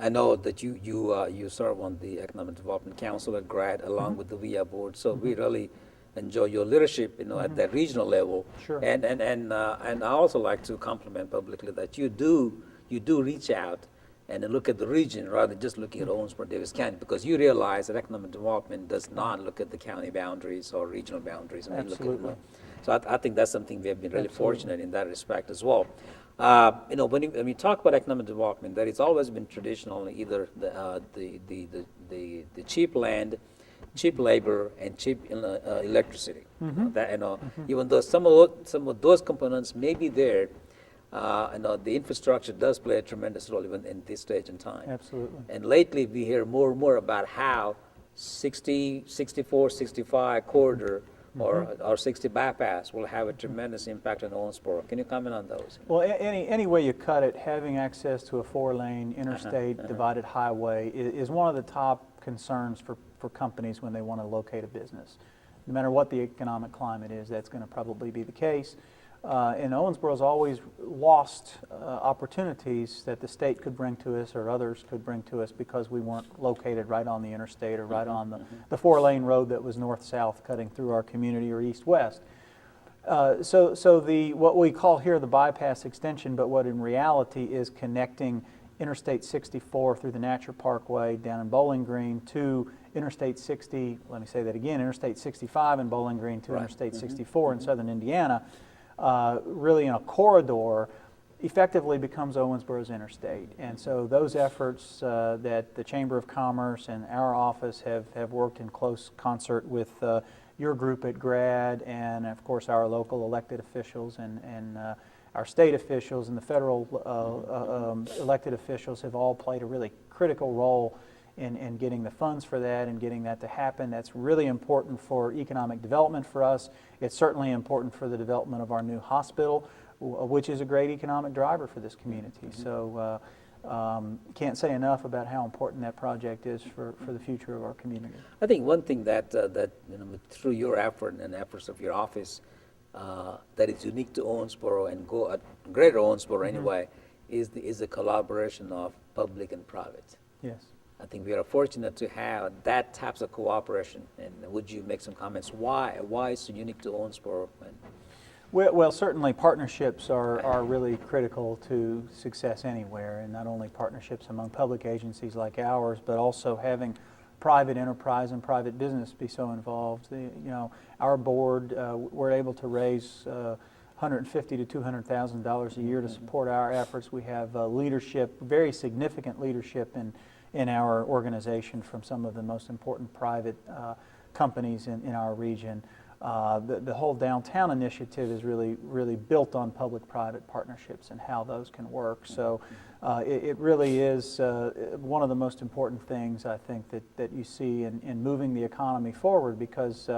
I know that you serve on the Economic Development Council at GRADD along with the VIA board, so we really enjoy your leadership, at that regional level. Sure. And I also like to compliment publicly that you do reach out and look at the region rather than just looking at Owensboro, Davis County, because you realize that economic development does not look at the county boundaries or regional boundaries. I mean, Absolutely. So I think that's something we have been really Absolutely. fortunate in that respect as well. When we talk about economic development, there has always been traditional either the cheap land, cheap labor, and cheap electricity. Even though some of those components may be there, the infrastructure does play a tremendous role even in this stage in time. Absolutely. And lately we hear more and more about how 60, 64, 65 corridor or 60 bypass will have a tremendous impact on Owensboro. Can you comment on those? Well, any way you cut it, having access to a 4-lane interstate divided highway is one of the top concerns for companies when they want to locate a business. No matter what the economic climate is, that's going to probably be the case. And Owensboro's always lost opportunities that the state could bring to us or others could bring to us because we weren't located right on the interstate or right on the 4-lane road that was north-south cutting through our community or east-west. So what we call here the bypass extension, but what in reality is connecting Interstate 64 through the Natcher Parkway down in Bowling Green to Interstate 60, let me say that again, Interstate 65 in Bowling Green to Interstate 64 in southern Indiana. Really in a corridor, effectively becomes Owensboro's interstate. And so those efforts that the Chamber of Commerce and our office have worked in close concert with your group at GRADD and of course our local elected officials and our state officials and the federal elected officials have all played a really critical role in getting the funds for that and getting that to happen. That's really important for economic development for us. It's certainly important for the development of our new hospital, which is a great economic driver for this community. So can't say enough about how important that project is for the future of our community. I think one thing that through your effort and efforts of your office that is unique to Owensboro and greater Owensboro anyway is the collaboration of public and private. Yes. I think we are fortunate to have that types of cooperation. And would you make some comments why it's so unique to Owensboro? Well, certainly partnerships are really critical to success anywhere, and not only partnerships among public agencies like ours, but also having private enterprise and private business be so involved. Our board, we're able to raise $150,000 to $200,000 a year to support our efforts. We have leadership, very significant leadership in our organization from some of the most important private companies in our region. The whole downtown initiative is really built on public-private partnerships and how those can work. So it really is one of the most important things I think that you see in moving the economy forward, because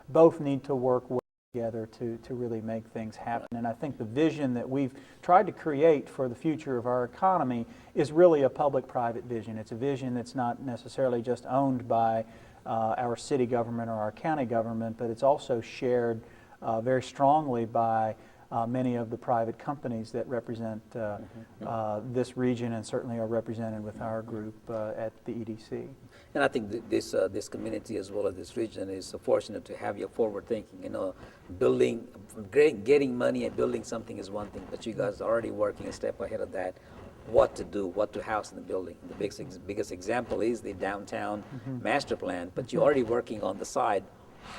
both need to work well together to really make things happen. And I think the vision that we've tried to create for the future of our economy is really a public-private vision. It's a vision that's not necessarily just owned by our city government or our county government, but it's also shared very strongly by many of the private companies that represent this region and certainly are represented with our group at the EDC. And I think this community as well as this region is fortunate to have your forward thinking. Getting money and building something is one thing, but you guys are already working a step ahead of that. What to do, what to house in the building. The biggest example is the downtown master plan, but you're already working on the side.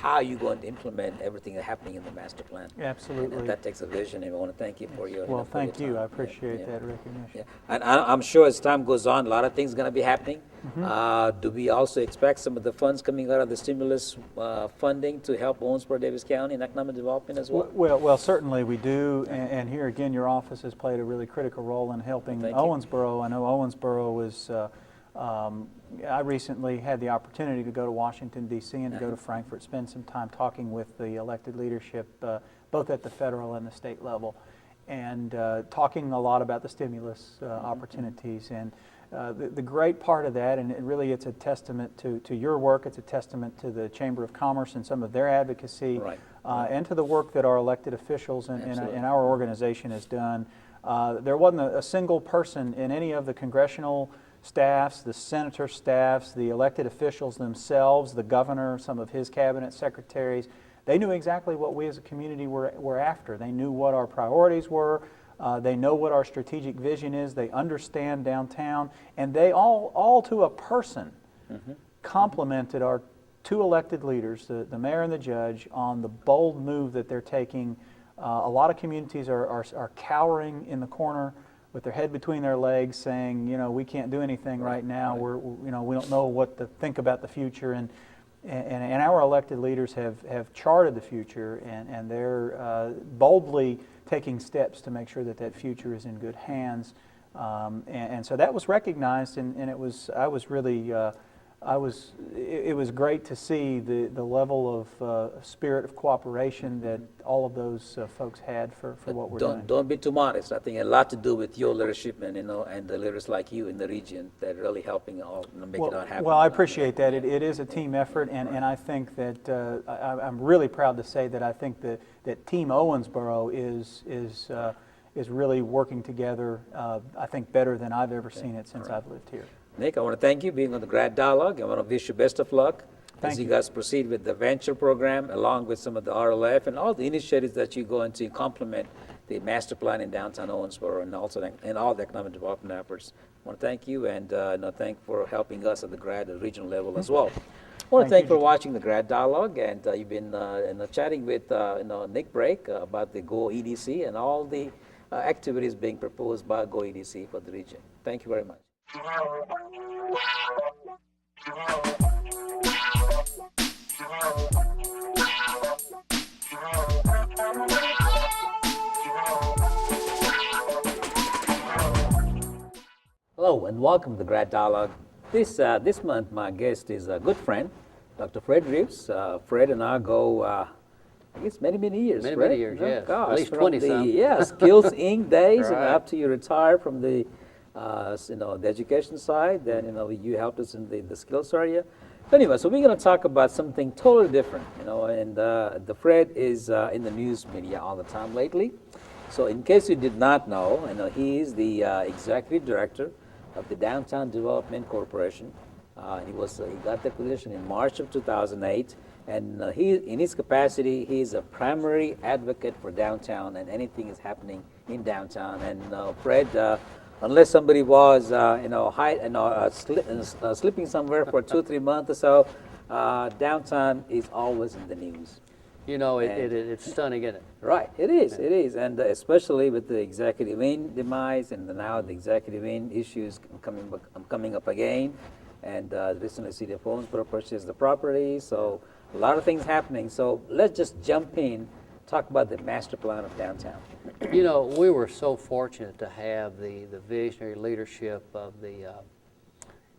How are you going to implement everything that's happening in the master plan? Absolutely. And that takes a vision, and I want to thank you for your Well, for your thank you. time. I appreciate that recognition. Yeah. And I'm sure as time goes on, a lot of things are going to be happening. Do we also expect some of the funds coming out of the stimulus funding to help Owensboro, Davis County in economic development as well? Well, certainly we do, and here again, your office has played a really critical role in helping Owensboro. I know Owensboro was. I recently had the opportunity to go to Washington, D.C. and to go to Frankfurt, spend some time talking with the elected leadership, both at the federal and the state level, and talking a lot about the stimulus opportunities. And the great part of that, and really it's a testament to your work, it's a testament to the Chamber of Commerce and some of their advocacy, and to the work that our elected officials and our organization has done. There wasn't a single person in any of the congressional staffs, the senator staffs, the elected officials themselves, the governor, some of his cabinet secretaries. They knew exactly what we as a community were after. They knew what our priorities were. They know what our strategic vision is. They understand downtown. And they all to a person, complimented our two elected leaders, the mayor and the judge, on the bold move that they're taking. A lot of communities are cowering in the corner with their head between their legs, saying, you know, we can't do anything right now. We don't know what to think about the future. And our elected leaders have charted the future, and they're boldly taking steps to make sure that that future is in good hands. And so that was recognized, and it was it was great to see the level of spirit of cooperation that all of those folks had for what we're doing. Don't be too modest. I think a lot to do with your leadership and and the leaders like you in the region that are really helping all make it all happen. Well, I appreciate that. It is a team effort, and I think that I'm really proud to say that I think that Team Owensboro is really working together. I think better than I've ever seen it since I've lived here. Nick, I want to thank you for being on the GRADD Dialogue. I want to wish you best of luck as you guys proceed with the venture program, along with some of the RLF and all the initiatives that you're going to complement the master plan in downtown Owensboro and also in all the economic development efforts. I want to thank you and thank for helping us at the GRADD at the regional level as well. I want to thank you for watching the GRADD Dialogue, and you've been chatting with Nick Brake about the GO EDC and all the activities being proposed by GO EDC for the region. Thank you very much. Hello and welcome to the GRADD Dialogue. This month my guest is a good friend, Dr. Fred Reeves. Fred and I go, I guess many years. Many years, oh, yes. Gosh, At least from 20-some. the Skills Inc. days, and Right. up to you retire from the the education side. Then you helped us in the skills area. Anyway, so we're going to talk about something totally different. And the Fred is in the news media all the time lately. So in case you did not know, he is the executive director of the Downtown Development Corporation. He got that position in March of 2008, and in his capacity, he's a primary advocate for downtown and anything is happening in downtown. And Fred, unless somebody was slipping somewhere for 2-3 months or so, downtown is always in the news. You know, it's stunning, isn't it? Right, it is, and especially with the executive wing demise, and now the executive wing issues coming up again, and recently City of Owensboro purchased the property, so a lot of things happening. So let's just jump in, talk about the master plan of downtown. You know, we were so fortunate to have the visionary leadership of the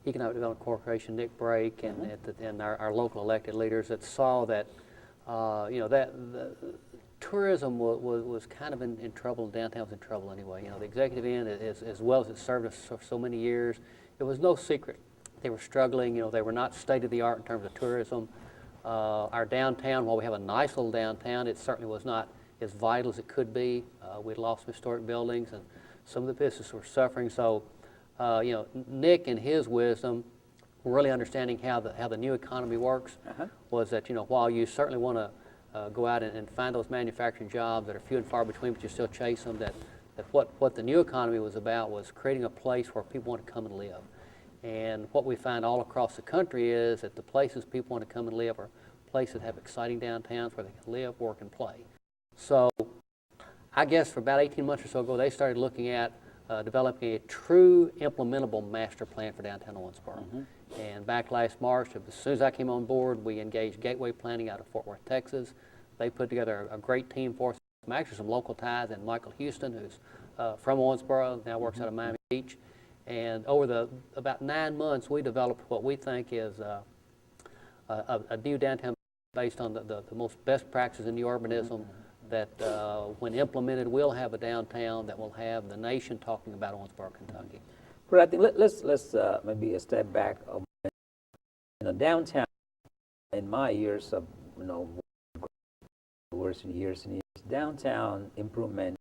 Economic Development Corporation, Nick Brake, and our local elected leaders that saw that that tourism was kind of in trouble, and downtown was in trouble anyway. The executive end, as well as it served us for so many years, it was no secret. They were struggling. They were not state-of-the-art in terms of tourism. Our downtown, while we have a nice little downtown, it certainly was not as vital as it could be. We'd lost historic buildings, and some of the businesses were suffering. So, Nick, in his wisdom, really understanding how the new economy works, was that while you certainly want to go out and find those manufacturing jobs that are few and far between, but you still chase them, that what the new economy was about was creating a place where people want to come and live. And what we find all across the country is that the places people want to come and live are places that have exciting downtowns where they can live, work, and play. So I guess for about 18 months or so ago, they started looking at developing a true implementable master plan for downtown Owensboro. And back last March, as soon as I came on board, we engaged Gateway Planning out of Fort Worth, Texas. They put together a great team for us, actually some local ties, and Michael Houston, who's from Owensboro, now works out of Miami Beach. And over about 9 months, we developed what we think is a new downtown based on the most best practices in new urbanism that when implemented will have a downtown that will have the nation talking about Owensboro, Kentucky. But I think let's maybe a step back. Downtown, in my years of worse in years and years, downtown improvement